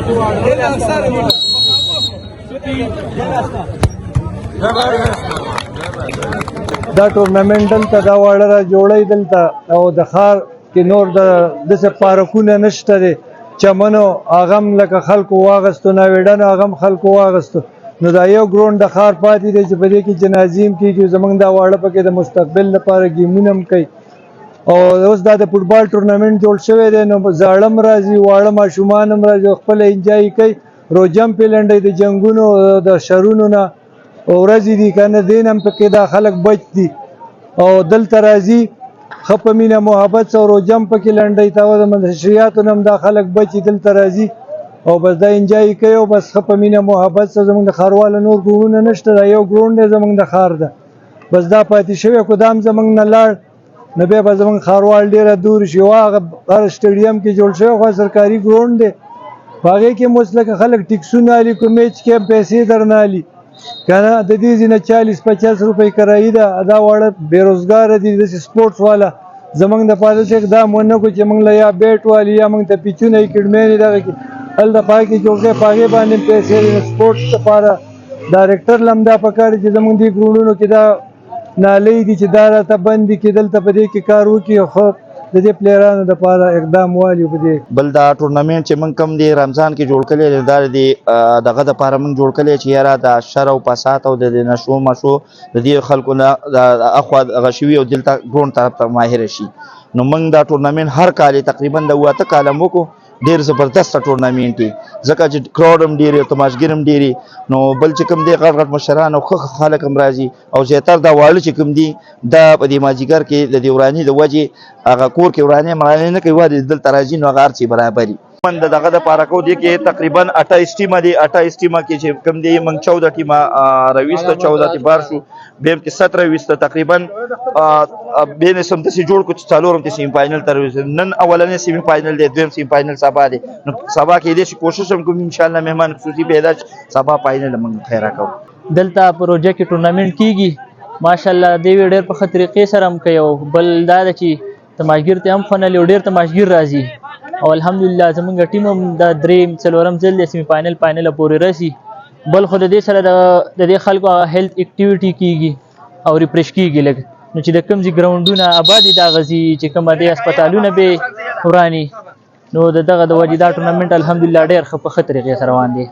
دا ټورنمنټ دلته دا واړه را جوړی دلته او د ښار کې نور داسې پارکونه نشته دی چمنو هغه هم لکه خلکو واغستو ناویډنو هغه هم خلکو واغستو نو دا یو ګراونډ د ښار پاتې دی چې په دې کې جنازې هم کېږي زموږ دا واړه پکې د مستقبل لپاره ګیمونه هم کوي او اوس دا د فوټبال ټورنمنټ جوړ شوی دی نو زاړه هم راځي واړه ماشومان هم راځي او خپله انجوای کوي روجه هم پې لنډوي د جنګونو د شرونو نه ورځې دي که نه دین هم پکې دا خلک بچ دي او دلته راځي ښه په مینه محبت او روجه هم پکې لنډوي ته د منشریاتو نه هم دا خلک بچي دلته راځي او بس دا انجوای کوي او بس ښه په مینه محبت سره زموږ د ښاروالو نور ګروڼونه نشته دا یو ګروڼ دی زموږ د ښار ده بس دا پاتې شوی خو دا هم زموږ نه لاړ نو بیا به زموږ ښاروال ډېره دور شي هغه هر سټیډیم کې جوړ شوی خو سرکاري ګراونډ دی په هغې کې هم اوس لکه خلک ټکسونه الي کوم میچ کې هم پیسې درنه الي که نه د دې ځینې 40-50 روپۍ کرایي ده دا واړه بېروزګاره دي داسې سپورټس والا زموږ دپاره داسې اقدام ونه کړو چې موږ له یا بیټ والي یا موږ ته پیچونه یې کډمینې دغه کې هلته په هغې کې جوړ کړی په هغې باندې هم پیسې دي سپورټس دپاره ډایرکټر له هم دا پکار دی چې زموږ دې ګروڼونو کې دا نالۍ دي چې دا راته بند دي چې دلته په دې کې کار وکړي خو د دې پلیرانو دپاره اقدام والي په دې بل دا ټورنمنټ چې موږ کوم دی رمضان کې جوړ کړی دی دا د دغه دپاره موږ جوړ کړی چې یاره د شر او فساد او د نشو مشو د دې خلکو نه اخوا دغه شوي او دلته ګروڼ طرف ته ماهره شي نو موږ دا ټورنمنټ هر کال تقریبا د 8 کاله وکړو ډېر زبردسته ټورنمنټ دی ځکه چې کراوډ هم ډېر او تماشګر هم ډېر نو بل چې کوم دی غټ غټ مشران او ښه خلک هم راځي او زیاتره دا واړه چې کوم دي دا په دې مازدیګر کې د دې وراني د وجې هغه کور کې وراني مراني نه کوي واده دلته راځي نو هغه هر څه برابري من دغه دپاره کو دی کې تقریبا 28 ټیمه دي 28 ټیمه کې چې کوم دی موږ 14 ټیمه رويسته 14 تی بار شو بیم کې 17 وسته تقریبا بین سم ته جوړ کو څلورم ته سیم فائنل تر نن اولنې سیم فائنل دی دویم سیم فائنل سبا دی نو سبا کې دې کوشش هم کوم ان شاء الله مهمان خصوصي پیدا سبا فائنل موږ خیره کوو دلته پروژه کې ټورنمنټ کیږي ماشاءالله دی ډېر په ښه طریقې سره هم کوي او بل دا ده چې تماشګر ته هم فنل ډېر تماشګر راځي او الحمدلله زمونږ ټیم هم دا دریم څلورم ځل د سیمی فائنل پورې رسي بل خو د دې سره د دې خلکو هیلث اکټیویټي کیږي او ریفریش کیږي لږ نو چې د کوم ځای ګراونډونه آبادي دا غزي چې کوم د هسپتالونه به وراني نو دغه د وجې دا ټورنمنټ الحمدلله ډېر ښه په ښه طریقې سره روان دی